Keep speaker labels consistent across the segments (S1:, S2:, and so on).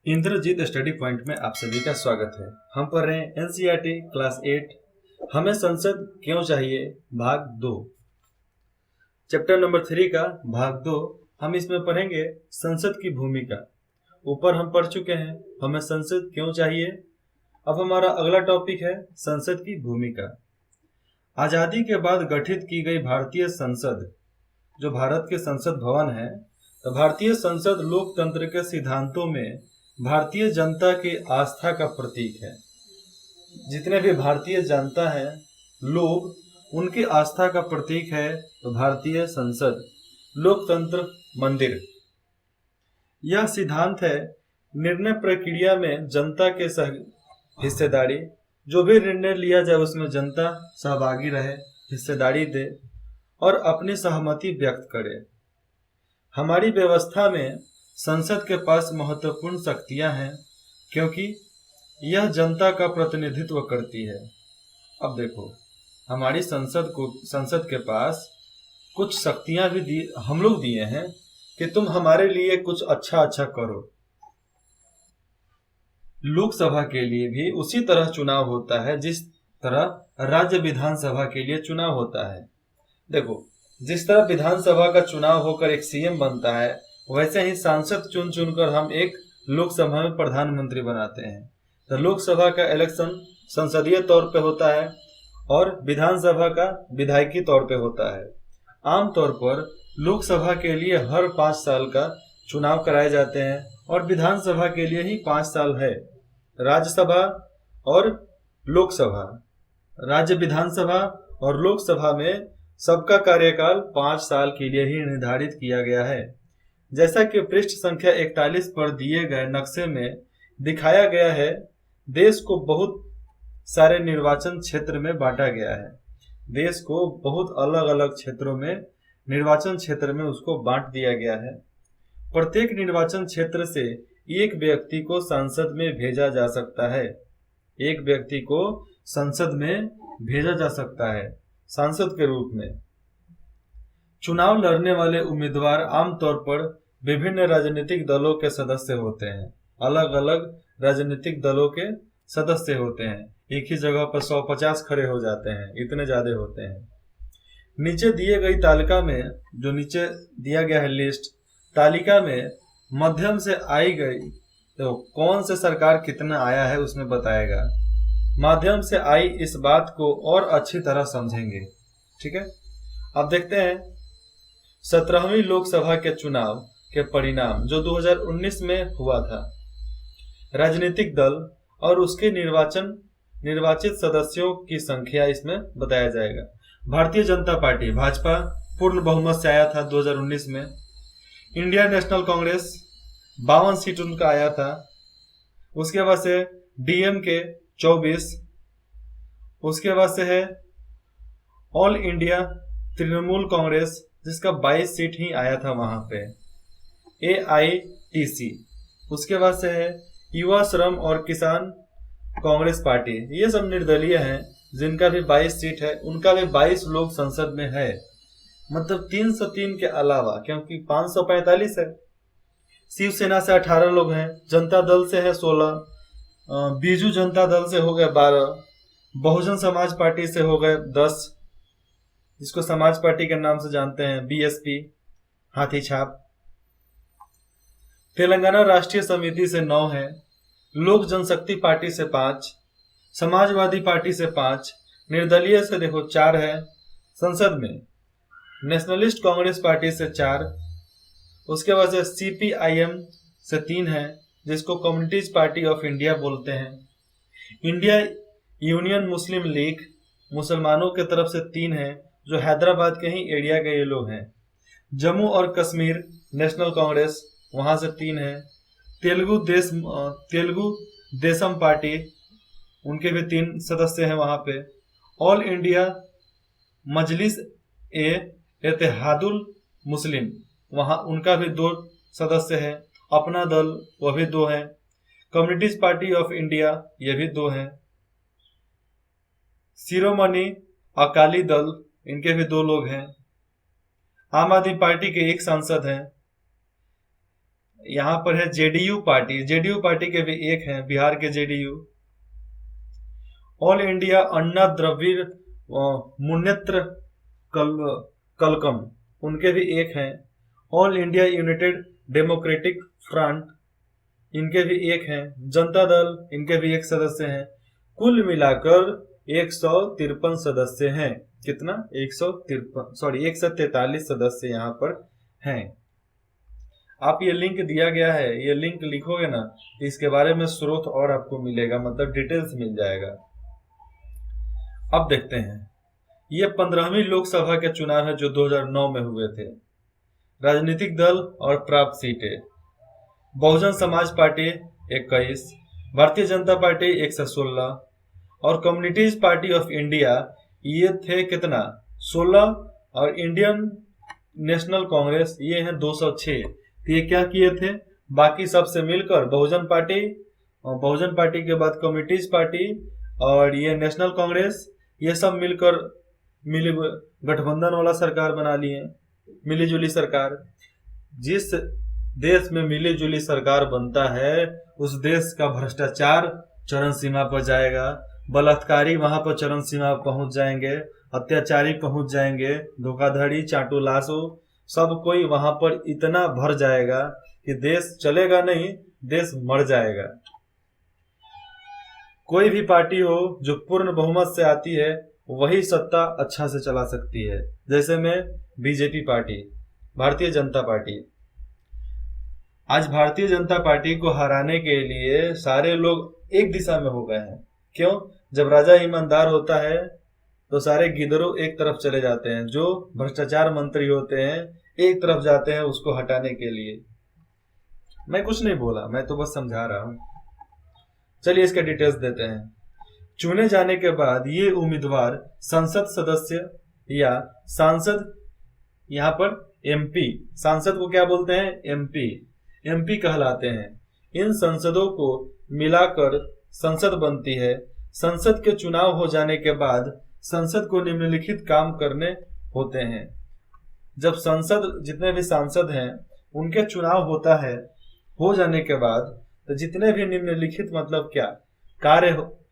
S1: Indrajit study point में आप सभी का स्वागत है। हम पढ़ रहे हैं एनसीईआरटी क्लास 8 हमें संसद क्यों चाहिए भाग 2, चैप्टर नंबर 3 का भाग 2। हम इसमें पढ़ेंगे संसद की भूमिका। ऊपर हम पढ़ चुके हैं हमें संसद क्यों चाहिए। अब हमारा अगला टॉपिक है संसद की भूमिका। आजादी के बाद गठित की गई भारतीय संसद, जो भारत के संसद भवन है, तो भारतीय संसद लोकतंत्र के सिद्धांतों में भारतीय जनता की आस्था का प्रतीक है। जितने भी भारतीय जनता है लोग, उनकी आस्था का प्रतीक है तो भारतीय संसद लोकतंत्र मंदिर। यह सिद्धांत है निर्णय प्रक्रिया में जनता के हिस्सेदारी, जो भी निर्णय लिया जाए उसमें जनता सहभागी रहे, हिस्सेदारी दे और अपनी सहमति व्यक्त करे। हमारी व्यवस्था में संसद के पास महत्वपूर्ण शक्तियां हैं क्योंकि यह जनता का प्रतिनिधित्व करती है। अब देखो, हमारी संसद के पास कुछ शक्तियां भी हम लोग दिए हैं कि तुम हमारे लिए कुछ अच्छा करो। लोकसभा के लिए भी उसी तरह चुनाव होता है जिस तरह राज्य विधानसभा के लिए चुनाव होता है। देखो, जिस तरह विधानसभा का चुनाव होकर एक सीएम बनता है, वैसे ही सांसद चुन कर हम एक लोकसभा में प्रधानमंत्री बनाते हैं। तो लोकसभा का इलेक्शन संसदीय तौर पे होता है और विधानसभा का विधायकी तौर पे होता है। आमतौर पर लोकसभा के लिए हर 5 साल का चुनाव कराए जाते हैं और विधानसभा के लिए ही 5 साल है। राज्यसभा और लोकसभा, राज्य विधानसभा और लोकसभा में सबका कार्यकाल 5 साल के लिए ही निर्धारित किया गया है। जैसा कि पृष्ठ संख्या 41 पर दिए गए नक्शे में दिखाया गया है, देश को बहुत सारे निर्वाचन क्षेत्र में बांटा गया है। देश को बहुत अलग अलग क्षेत्रों में, निर्वाचन क्षेत्र में उसको बांट दिया गया है। प्रत्येक निर्वाचन क्षेत्र से एक व्यक्ति को संसद में भेजा जा सकता है। एक व्यक्ति को संसद में भेजा जा सकता है सांसद के रूप में। चुनाव लड़ने वाले उम्मीदवार आमतौर पर विभिन्न राजनीतिक दलों के सदस्य होते हैं। अलग अलग राजनीतिक दलों के सदस्य होते हैं। एक ही जगह पर 150 खड़े हो जाते हैं, इतने ज्यादा होते हैं। नीचे दिए गई तालिका में, जो नीचे दिया गया है लिस्ट, तालिका में मध्यम से आई गई, तो कौन से सरकार कितना आया है उसमें बताएगा। माध्यम से आई इस बात को और अच्छी तरह समझेंगे। ठीक है, अब देखते हैं 17वीं लोकसभा के चुनाव के परिणाम जो 2019 में हुआ था। राजनीतिक दल और उसके निर्वाचित सदस्यों की संख्या इसमें बताया जाएगा। भारतीय जनता पार्टी भाजपा पूर्ण बहुमत से आया था 2019 में। इंडियन नेशनल कांग्रेस 52 सीट उनका आया था। उसके बाद से डीएमके 24, उसके बाद से है ऑल इंडिया तृणमूल कांग्रेस जिसका 22 सीट ही आया था वहां पे। AITC, उसके बाद से है युवा श्रम और किसान कांग्रेस पार्टी। ये सब निर्दलीय हैं जिनका भी 22 सीट है। उनका भी 22 लोग संसद में है, मतलब 303 के अलावा, क्योंकि 545 है। शिवसेना से 18 लोग हैं, जनता दल से है 16, बीजू जनता दल से हो गए 12, बहुजन समाज पार्टी से हो गए 10, जिसको समाज पार्टी के नाम से जानते हैं, BSP हाथी छाप। तेलंगाना राष्ट्रीय समिति से 9 है, लोक जनशक्ति पार्टी से 5, समाजवादी पार्टी से 5, निर्दलीय से देखो 4 है संसद में, नेशनलिस्ट कांग्रेस पार्टी से 4, उसके बाद से CPIM से 3 है जिसको कम्युनिटीज पार्टी ऑफ इंडिया बोलते हैं। इंडिया यूनियन मुस्लिम लीग मुसलमानों के तरफ से 3 है, जो हैदराबाद के ही एरिया के ये लोग हैं। जम्मू और कश्मीर नेशनल कांग्रेस, वहां से 3 है। तेलुगु देशम पार्टी, उनके भी 3 सदस्य हैं वहां पे। ऑल इंडिया मजलिस इत्तेहादुल मुस्लिम, वहां उनका भी 2 सदस्य हैं। अपना दल, वह भी 2 हैं। कम्युनिटीज पार्टी ऑफ इंडिया, ये भी 2 हैं। शिरोमणि अकाली दल, इनके भी 2 लोग हैं। आम आदमी पार्टी के 1 सांसद हैं। यहाँ पर है जेडीयू पार्टी, जेडीयू पार्टी के भी एक हैं, बिहार के जेडीयू। ऑल इंडिया अन्ना द्रविड़ मुन्नेत्र कल कलकम, उनके भी एक हैं। All India United democratic front, इनके भी एक हैं। जनता दल, इनके भी एक सदस्य हैं। कुल मिलाकर 153 सदस्य हैं। कितना? 143 सदस्य यहाँ पर हैं। आप ये लिंक दिया गया है, ये लिंक लिखोगे ना, इसके बारे में स्रोत और आपको मिलेगा, मतलब डिटेल्स मिल जाएगा। अब देखते हैं, ये 15वीं लोकसभा के चुनाव है जो 2009 में हुए थे। राजनीतिक दल और प्राप्त सीटें: बहुजन समाज पार्टी 21, भारतीय जनता पार्टी 116 और कम्युनिटीज पार्टी ऑफ इंडिया ये थे कितना? 16, और इंडियन नेशनल कांग्रेस ये हैं 206। तो ये क्या किए थे? बाकी सबसे मिलकर बहुजन पार्टी, और बहुजन पार्टी के बाद कम्युनिटीज पार्टी और ये नेशनल कांग्रेस, ये सब मिलकर मिली गठबंधन वाला सरकार बना लिए, मिली जुली सरकार। जिस देश में मिली जुली सरकार बनता है उस देश का भ्रष्टाचार चरम सीमा पर जाएगा, बलात्कारी वहां पर चरम सीमा पहुंच जाएंगे, अत्याचारी पहुंच जाएंगे, धोखाधड़ी, चाटू लाशो, सब कोई वहां पर इतना भर जाएगा कि देश चलेगा नहीं, देश मर जाएगा। कोई भी पार्टी हो जो पूर्ण बहुमत से आती है वही सत्ता अच्छा से चला सकती है। जैसे में BJP party, Bharatiya Janata party. आज भारतीय जनता पार्टी को हराने के लिए सारे लोग एक दिशा में हो गए हैं। क्यों? जब राजा ईमानदार होता है तो सारे गिदरों एक तरफ चले जाते हैं, जो भ्रष्टाचार मंत्री होते हैं एक तरफ जाते हैं उसको हटाने के लिए। मैं कुछ नहीं बोला, मैं तो बस समझा रहा हूं। चलिए इसके डिटेल्स देते हैं। चुने जाने के बाद ये उम्मीदवार संसद सदस्य या सांसद, यहाँ पर एमपी, सांसद को क्या बोलते हैं? एमपी कहलाते हैं। इन संसदों को मिलाकर संसद बनती है। संसद के चुनाव हो जाने के बाद संसद को निम्नलिखित काम करने होते हैं। जब संसद, जितने भी सांसद हैं उनके चुनाव होता है, हो जाने के बाद तो जितने भी निम्नलिखित मतलब क्या कार्य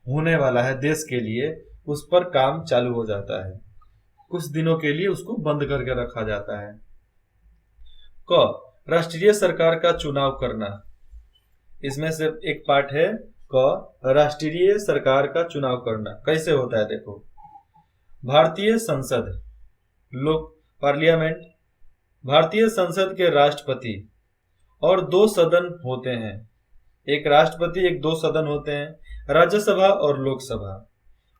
S1: होने वाला है देश के लिए, उस पर काम चालू हो जाता है। कुछ दिनों के लिए उसको बंद करके रखा जाता है। क, राष्ट्रीय सरकार का चुनाव करना। इसमें से एक पार्ट है क, राष्ट्रीय सरकार का चुनाव करना। कैसे होता है देखो। भारतीय संसद, लोक पार्लियामेंट, भारतीय संसद के राष्ट्रपति और 2 सदन होते हैं। एक राष्ट्रपति, एक 2 सदन होते हैं, राज्यसभा और लोकसभा।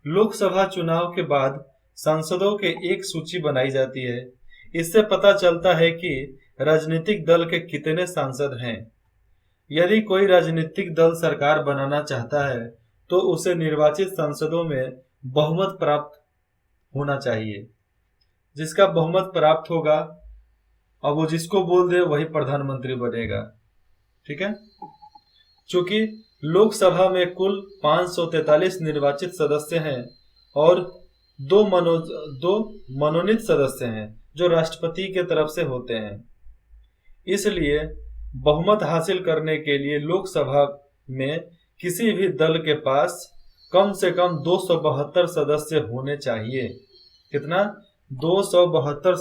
S1: लोकसभा चुनाव के बाद सांसदों के एक सूची बनाई जाती है। इससे पता चलता है कि राजनीतिक दल के कितने सांसद हैं। यदि कोई राजनीतिक दल सरकार बनाना चाहता है तो उसे निर्वाचित सांसदों में बहुमत प्राप्त होना चाहिए। जिसका बहुमत प्राप्त होगा, अब वो जिसको बोल दे वही प्रधानमंत्री बनेगा। ठीक है। चूंकि लोकसभा में कुल 543 निर्वाचित सदस्य हैं और 2 मनोनीत सदस्य हैं जो राष्ट्रपति के तरफ से होते हैं। इसलिए बहुमत हासिल करने के लिए लोकसभा में किसी भी दल के पास कम से कम 272 सदस्य होने चाहिए। कितना? 272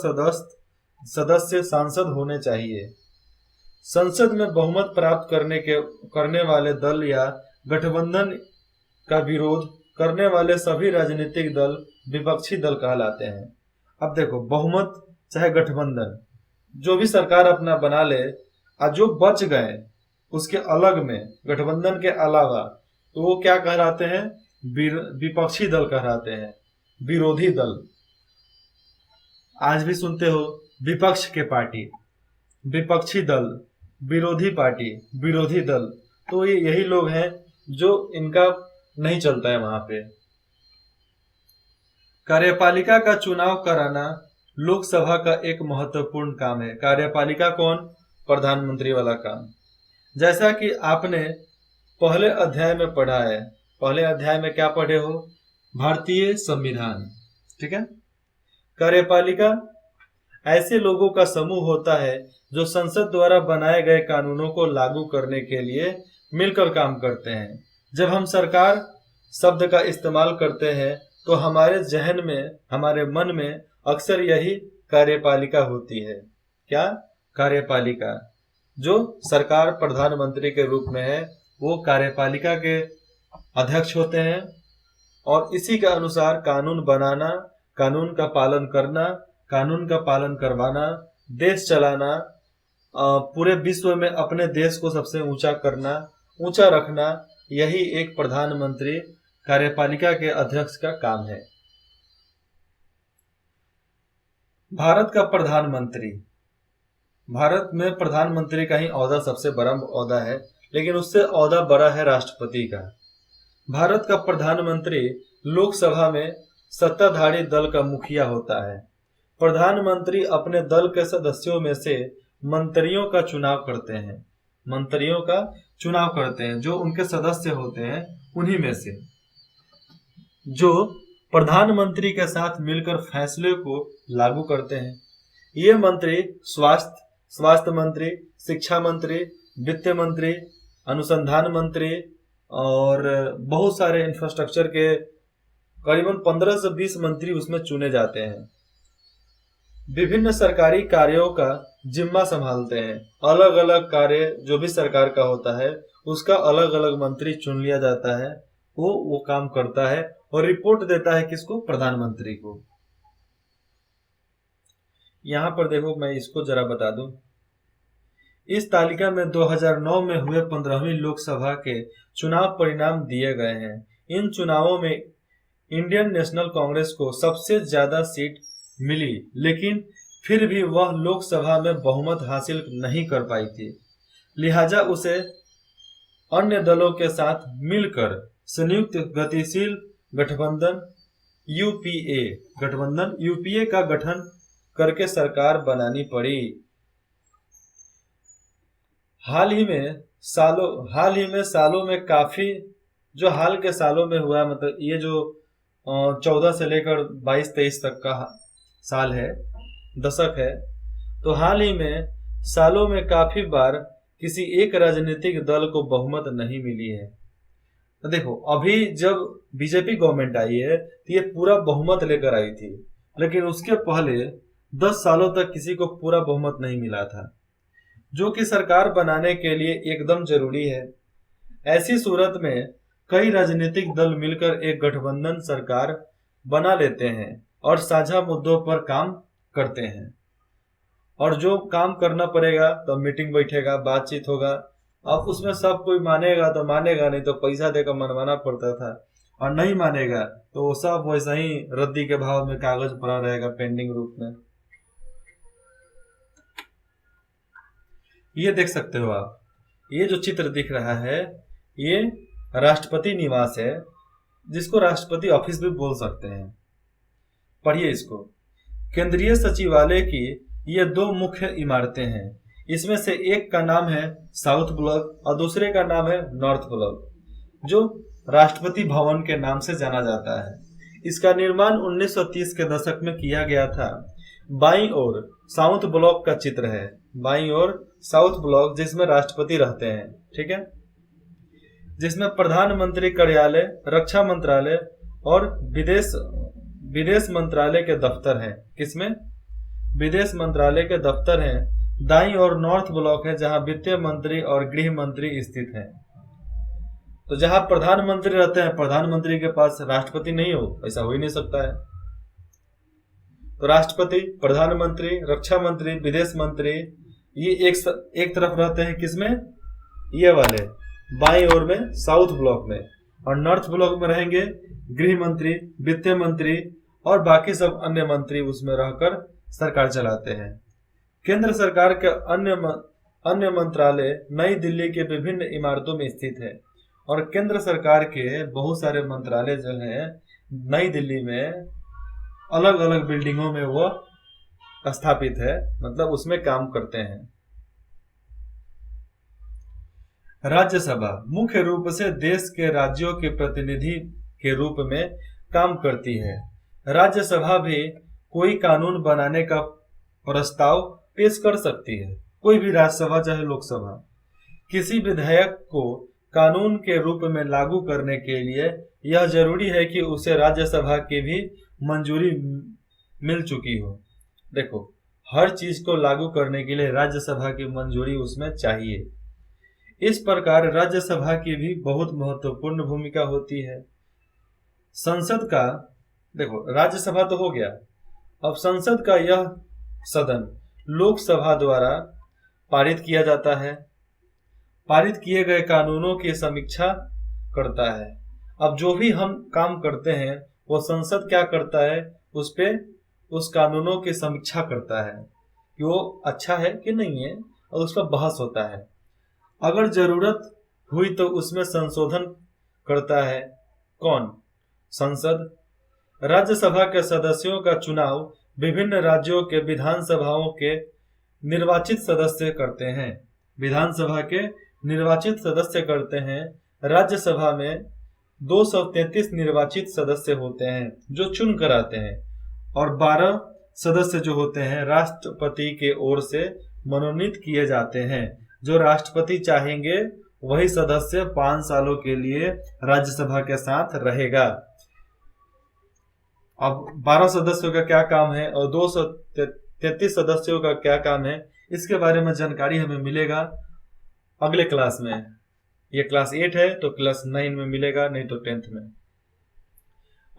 S1: सदस्य सांसद होने चाहिए। संसद में बहुमत प्राप्त करने वाले दल या गठबंधन का विरोध करने वाले सभी राजनीतिक दल विपक्षी दल कहलाते हैं। अब देखो, बहुमत चाहे गठबंधन, जो भी सरकार अपना बना ले और जो बच गए उसके अलग में, गठबंधन के अलावा, तो वो क्या कहलाते हैं? विपक्षी दल कहलाते हैं, विरोधी दल। आज भी सुनते हो विपक्ष के पार्टी, विपक्षी दल, विरोधी पार्टी, विरोधी दल। तो ये यही लोग हैं जो इनका नहीं चलता है वहां पे। कार्यपालिका का चुनाव कराना लोकसभा का एक महत्वपूर्ण काम है। कार्यपालिका कौन? प्रधानमंत्री वाला काम। जैसा कि आपने पहले अध्याय में पढ़ा है, पहले अध्याय में क्या पढ़े हो? भारतीय संविधान। ठीक है। कार्यपालिका ऐसे लोगों का समूह होता है जो संसद द्वारा बनाए गए कानूनों को लागू करने के लिए मिलकर काम करते हैं। जब हम सरकार शब्द का इस्तेमाल करते हैं तो हमारे जहन में, हमारे मन में अक्सर यही कार्यपालिका होती है। क्या? कार्यपालिका। जो सरकार प्रधानमंत्री के रूप में है वो कार्यपालिका के अध्यक्ष होते हैं और इसी के अनुसार कानून बनाना, कानून का पालन करना, कानून का पालन करवाना, देश चलाना, पूरे विश्व में अपने देश को सबसे ऊंचा करना, ऊंचा रखना, यही एक प्रधानमंत्री कार्यपालिका के अध्यक्ष का काम है। भारत का प्रधानमंत्री, भारत में प्रधानमंत्री का ही ओहदा सबसे बड़ा ओहदा है, लेकिन उससे ओहदा बड़ा है राष्ट्रपति का। भारत का प्रधानमंत्री लोकसभा में सत्ताधारी दल का मुखिया होता है। प्रधानमंत्री अपने दल के सदस्यों में से मंत्रियों का चुनाव करते हैं, मंत्रियों का चुनाव करते हैं, जो उनके सदस्य होते हैं उन्हीं में से, जो प्रधानमंत्री के साथ मिलकर फैसले को लागू करते हैं। ये मंत्री स्वास्थ्य मंत्री, शिक्षा मंत्री, वित्त मंत्री, अनुसंधान मंत्री और बहुत सारे इंफ्रास्ट्रक्चर के करीबन 15 से 20 मंत्री उसमें चुने जाते हैं। विभिन्न सरकारी कार्यों का जिम्मा संभालते हैं। अलग अलग कार्य जो भी सरकार का होता है उसका अलग अलग मंत्री चुन लिया जाता है, वो काम करता है और रिपोर्ट देता है किसको? प्रधानमंत्री को। यहां पर देखो, मैं इसको जरा बता दूं। इस तालिका में 2009 में हुए 15वीं लोकसभा के चुनाव परिणाम दिए गए हैं। इन चुनावों में इंडियन नेशनल कांग्रेस को सबसे ज्यादा सीट मिली, लेकिन फिर भी वह लोकसभा में बहुमत हासिल नहीं कर पाई थी। लिहाजा उसे अन्य दलों के साथ मिलकर संयुक्त गतिशील गठबंधन यूपीए का गठन करके सरकार बनानी पड़ी। हाल ही में सालों में काफी, जो हाल के सालों में हुआ, मतलब ये जो 14 से लेकर 22-23 तक का साल है, दशक है, तो हाल ही में सालों में काफी बार किसी एक राजनीतिक दल को बहुमत नहीं मिली है। तो देखो, अभी जब बीजेपी गवर्नमेंट आई है तो ये पूरा बहुमत लेकर आई थी, लेकिन उसके पहले 10 सालों तक किसी को पूरा बहुमत नहीं मिला था, जो कि सरकार बनाने के लिए एकदम जरूरी है। ऐसी सूरत में कई राजनीतिक दल मिलकर एक गठबंधन सरकार बना लेते हैं और साझा मुद्दों पर काम करते हैं। और जो काम करना पड़ेगा तो मीटिंग बैठेगा, बातचीत होगा। अब उसमें सब कोई मानेगा तो मानेगा, नहीं तो पैसा देकर मनवाना पड़ता था, और नहीं मानेगा तो वो सब वैसा ही रद्दी के भाव में कागज पड़ा रहेगा पेंडिंग रूप में। ये देख सकते हो आप, ये जो चित्र दिख रहा है ये राष्ट्रपति निवास है, जिसको राष्ट्रपति ऑफिस भी बोल सकते हैं। पढ़िए इसको। केंद्रीय सचिवालय की ये 2 मुख्य इमारतें हैं। इसमें से एक का नाम है साउथ ब्लॉक और दूसरे का नाम है नॉर्थ ब्लॉक, जो राष्ट्रपति भवन के नाम से जाना जाता है। इसका निर्माण 1930 के दशक में किया गया था। बाईं ओर साउथ ब्लॉक का चित्र है, बाईं ओर साउथ ब्लॉक, जिसमें राष्ट्रपति रहते हैं, ठीक है, जिसमें प्रधानमंत्री कार्यालय, रक्षा मंत्रालय और विदेश मंत्रालय के दफ्तर हैं। किसमें? विदेश मंत्रालय के दफ्तर हैं। दाईं ओर नॉर्थ ब्लॉक है, जहां वित्त मंत्री और गृह मंत्री स्थित हैं। तो जहां प्रधानमंत्री रहते हैं, प्रधानमंत्री के पास राष्ट्रपति नहीं हो, ऐसा हो ही नहीं सकता है। तो राष्ट्रपति, प्रधानमंत्री, रक्षा मंत्री, विदेश मंत्री, ये एक तरफ रहते हैं। किसमें? ये वाले बाईं ओर में साउथ ब्लॉक में, और नॉर्थ ब्लॉक में रहेंगे गृह मंत्री, वित्त मंत्री और बाकी सब अन्य मंत्री उसमें रहकर सरकार चलाते हैं। केंद्र सरकार के अन्य मंत्रालय नई दिल्ली के विभिन्न इमारतों में स्थित है, और केंद्र सरकार के बहुत सारे मंत्रालय जो हैं नई दिल्ली में अलग अलग बिल्डिंगों में वो स्थापित है, मतलब उसमें काम करते हैं। राज्यसभा मुख्य रूप से देश के राज्यों के प्रतिनिधि के रूप में काम करती है। राज्यसभा भी कोई कानून बनाने का प्रस्ताव पेश कर सकती है। कोई भी राज्यसभा चाहे लोकसभा किसी विधेयक को कानून के रूप में लागू करने के लिए यह जरूरी है कि उसे राज्यसभा की भी मंजूरी मिल चुकी हो। देखो, हर चीज को लागू करने के लिए राज्यसभा की मंजूरी उसमें चाहिए। इस प्रकार राज्यसभा की भी बहुत महत्वपूर्ण भूमिका होती है। संसद का, देखो राज्यसभा तो हो गया, अब संसद का यह सदन लोकसभा द्वारा पारित किया जाता है, पारित किए गए कानूनों की समीक्षा करता है। अब जो भी हम काम करते हैं वो संसद क्या करता है, उस पे उस कानूनों की समीक्षा करता है कि वो अच्छा है कि नहीं है, और उस पर बहस होता है। अगर जरूरत हुई तो उसमें संशोधन करता है। कौन? संसद। राज्यसभा के सदस्यों का चुनाव विभिन्न राज्यों के विधानसभाओं के निर्वाचित सदस्य करते हैं। विधानसभा के निर्वाचित सदस्य करते हैं। राज्यसभा में 233 निर्वाचित सदस्य होते हैं जो चुन कर आते हैं, और 12 सदस्य जो होते हैं राष्ट्रपति के ओर से मनोनीत किए जाते हैं। जो राष्ट्रपति चाहेंगे वही सदस्य 5 सालों के लिए राज्यसभा के साथ रहेगा। अब 12 सदस्यों का क्या काम है और 233 सदस्यों का क्या काम है, इसके बारे में जानकारी हमें मिलेगा अगले क्लास में। ये क्लास 8 है तो क्लास 9 में मिलेगा, नहीं तो 10th में।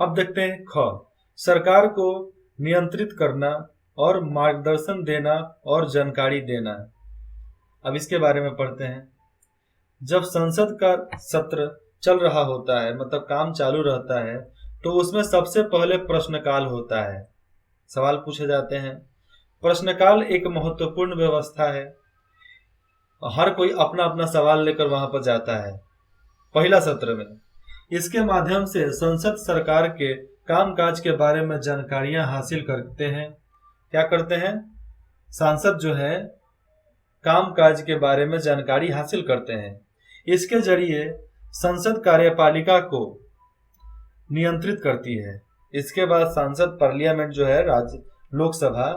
S1: अब देखते हैं ख, सरकार को नियंत्रित करना और मार्गदर्शन देना और जानकारी देना। अब इसके बारे में पढ़ते हैं। जब संसद का सत्र चल रहा होता है, मतलब काम चालू रहता है, तो उसमें सबसे पहले प्रश्नकाल होता है, सवाल पूछे जाते हैं। प्रश्नकाल एक महत्वपूर्ण व्यवस्था है। हर कोई अपना अपना सवाल लेकर वहां पर जाता है पहला सत्र में। इसके माध्यम से संसद सरकार के कामकाज के बारे में जानकारियां हासिल करते हैं। क्या करते हैं? सांसद जो है कामकाज के बारे में जानकारी हासिल करते हैं। इसके जरिए संसद कार्यपालिका को नियंत्रित करती है। इसके बाद सांसद पार्लियामेंट जो है राज्य लोकसभा,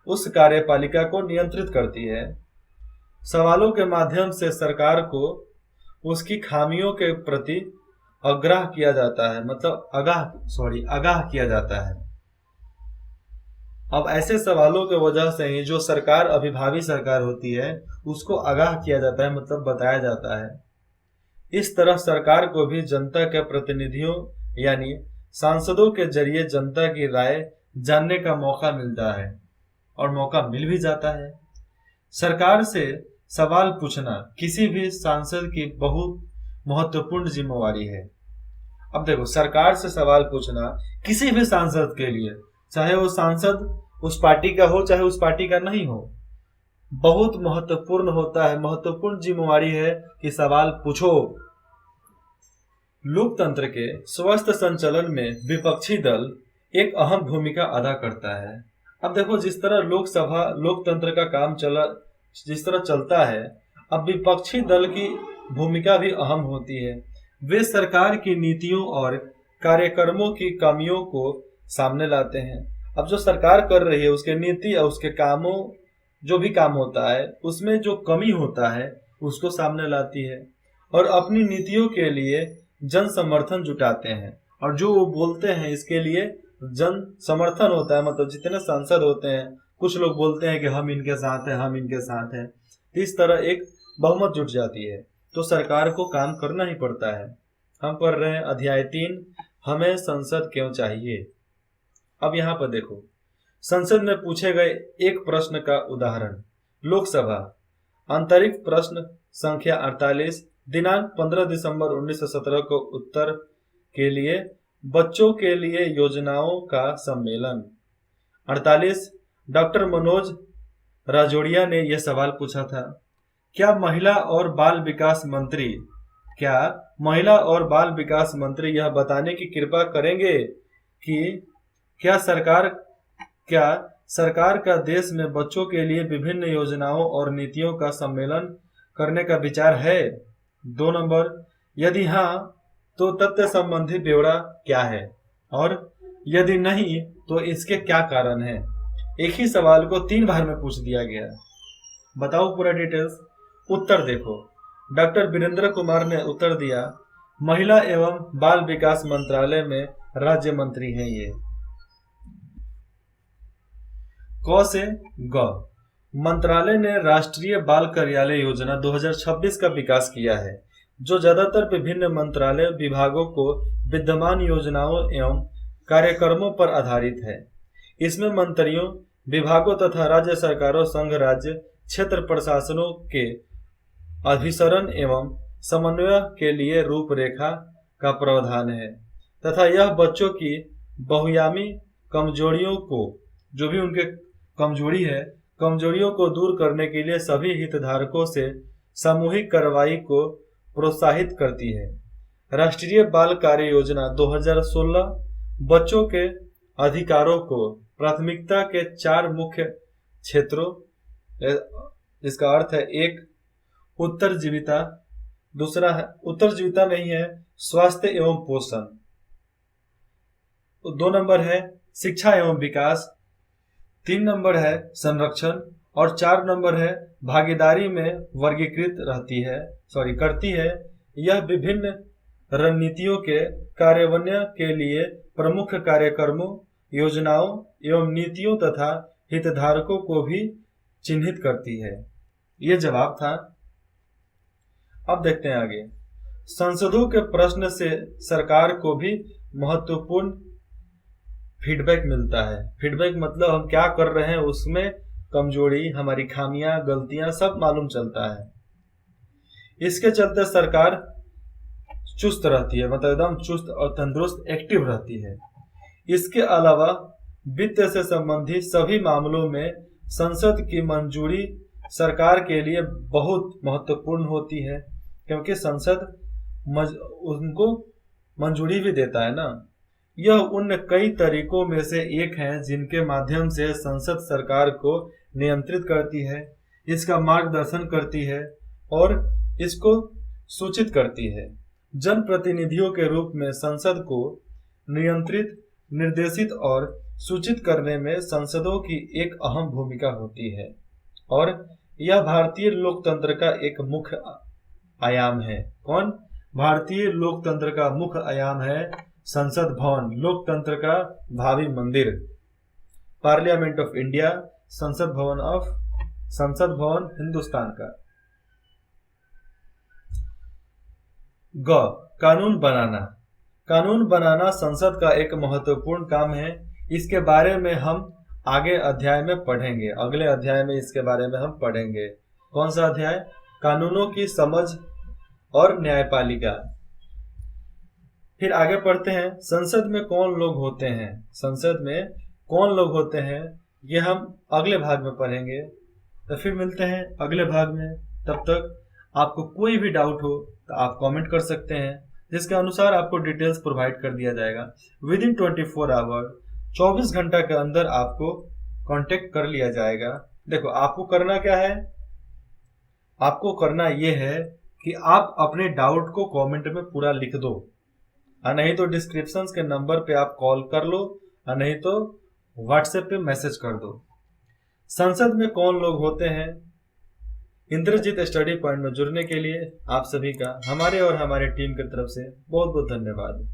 S1: उस कार्यपालिका को नियंत्रित करती है। सवालों के माध्यम से सरकार को उसकी खामियों के प्रति आगाह किया जाता है, मतलब आगाह किया जाता है। अब ऐसे सवालों के वजह से ही जो सरकार अभिभावी सरकार होती है उसको आगाह किया जाता है, मतलब बताया जाता है। इस तरह सरकार को भी जनता के प्रतिनिधियों यानी सांसदों के जरिए जनता की राय जानने का मौका मिलता है, और मौका मिल भी जाता है। सरकार से सवाल पूछना किसी भी सांसद की बहुत महत्वपूर्ण जिम्मेवारी है। अब देखो, सरकार से सवाल पूछना किसी भी सांसद के लिए, चाहे वो सांसद उस पार्टी का हो चाहे उस पार्टी का नहीं हो, बहुत महत्वपूर्ण होता है, महत्वपूर्ण जिम्मेवारी है कि सवाल पूछो। लोकतंत्र के स्वस्थ संचालन में विपक्षी दल एक अहम भूमिका अदा करता है। अब देखो, जिस तरह लोकतंत्र का काम जिस तरह चलता है, अब विपक्षी दल की भूमिका भी अहम होती है। वे सरकार की नीतियों और कार्यक्रमों की कमियों को सामने लाते हैं। अब जो सरकार कर रही है उसके नीति और उसके कामों, जो भी काम होता है उसमें जो कमी होता है उसको सामने लाती है, और अपनी नीतियों के लिए जन समर्थन जुटाते हैं, और जो वो बोलते हैं इसके लिए जन समर्थन होता है। मतलब जितने सांसद होते हैं, कुछ लोग बोलते हैं कि हम इनके साथ हैं, हम इनके साथ हैं, इस तरह एक बहुमत जुट जाती है। तो सरकार को काम करना ही पड़ता है। हम पढ़ रहे हैं अध्याय 3, हमें संसद क्यों चाहिए। अब यहाँ पर देखो, संसद में पूछे गए एक प्रश्न का उदाहरण। लोकसभा आंतरिक प्रश्न संख्या 48, दिनांक 15 दिसंबर 1917 को उत्तर के लिए बच्चों के लिए योजनाओं का सम्मेलन। 48, डॉक्टर मनोज राजोड़िया ने यह सवाल पूछा था, क्या महिला और बाल विकास मंत्री यह बताने की कृपा करेंगे कि क्या सरकार का देश में बच्चों के लिए विभिन्न योजनाओं और नीतियों का सम्मेलन करने का विचार है। 2 नंबर, यदि हाँ तो तथ्य संबंधी ब्यौरा क्या है, और यदि नहीं तो इसके क्या कारण है। एक ही सवाल को 3 बार में पूछ दिया गया। बताओ पूरा डिटेल्स। उत्तर देखो, डॉक्टर वीरेंद्र कुमार ने उत्तर दिया, महिला एवं बाल विकास मंत्रालय में राज्य मंत्री हैं ये। क से ग, मंत्रालय ने राष्ट्रीय बाल कार्यालय योजना 2026 का विकास किया है, जो ज्यादातर विभिन्न मंत्रालय विभागों को विद्यमान योजनाओं एवं कार्यक्रमों पर आधारित है। इसमें मंत्रियों, विभागों तथा राज्य सरकारों, संघ राज्य क्षेत्र प्रशासनों के अभिसरण एवं समन्वय के लिए रूपरेखा का प्रावधान है तथा यह बच्चों की बहुआयामी कमजोरियों को, जो भी उनके कमजोरी है, कमजोरियों को दूर करने के लिए सभी हितधारकों से सामूहिक कार्रवाई को प्रोत्साहित करती है। राष्ट्रीय बाल कार्य योजना 2016 बच्चों के अधिकारों को प्राथमिकता के 4 मुख्य क्षेत्रों, इसका अर्थ है, एक उत्तरजीविता, दूसरा है उत्तरजीविता नहीं है स्वास्थ्य एवं पोषण, 2 नंबर है शिक्षा एवं विकास, 3 नंबर है संरक्षण और 4 नंबर है भागीदारी में वर्गीकृत करती है। यह विभिन्न रणनीतियों के कार्यान्वयन के लिए प्रमुख कार्यक्रमों, योजनाओं एवं नीतियों तथा हितधारकों को भी चिन्हित करती है। ये जवाब था। अब देखते हैं आगे। संसदों के प्रश्न से सरकार को भी महत्वपूर्ण फीडबैक मिलता है। फीडबैक मतलब हम क्या कर रहे हैं, उसमें कमजोरी, हमारी खामियां, गलतियां सब मालूम चलता है। इसके चलते सरकार चुस्त रहती है, मतलब एकदम चुस्त और तंदुरुस्त, एक्टिव रहती है। इसके अलावा वित्त से संबंधित सभी मामलों में संसद की मंजूरी सरकार के लिए बहुत महत्वपूर्ण होती है, क्योंकि संसद उनको मंजूरी भी देता है ना। यह उन कई तरीकों में से एक है जिनके माध्यम से संसद सरकार को नियंत्रित करती है, इसका मार्गदर्शन करती है और इसको सूचित करती है। जनप्रतिनिधियों के रूप में संसद को नियंत्रित, निर्देशित और सूचित करने में संसदों की एक अहम भूमिका होती है और यह भारतीय लोकतंत्र का एक मुख्य आयाम है। कौन? भारतीय लोकतंत्र का मुख्य आयाम है संसद भवन, लोकतंत्र का भावी मंदिर, पार्लियामेंट ऑफ इंडिया, संसद भवन हिंदुस्तान का। ग, कानून बनाना। कानून बनाना संसद का एक महत्वपूर्ण काम है। इसके बारे में हम आगे अध्याय में पढ़ेंगे, अगले अध्याय में इसके बारे में हम पढ़ेंगे। कौन सा अध्याय? कानूनों की समझ और न्यायपालिका। फिर आगे पढ़ते हैं, संसद में कौन लोग होते हैं। संसद में कौन लोग होते हैं ये हम अगले भाग में पढ़ेंगे। तो फिर मिलते हैं अगले भाग में। तब तक आपको कोई भी डाउट हो तो आप कमेंट कर सकते हैं, जिसके अनुसार आपको डिटेल्स प्रोवाइड कर दिया जाएगा। विद इन 24 आवर, 24 घंटा के अंदर आपको कांटेक्ट कर लिया जाएगा। देखो, आपको करना क्या है? आपको करना ये है कि आप अपने डाउट को कमेंट में पूरा लिख दो, और नहीं तो डिस्क्रिप्शन के नंबर पे आप कॉल कर लो, और नहीं तो व्हाट्सएप पे मैसेज कर दो। संसद में कौन लोग होते हैं? इंद्रजीत स्टडी पॉइंट में जुड़ने के लिए आप सभी का हमारे और हमारे टीम की तरफ से बहुत बहुत धन्यवाद।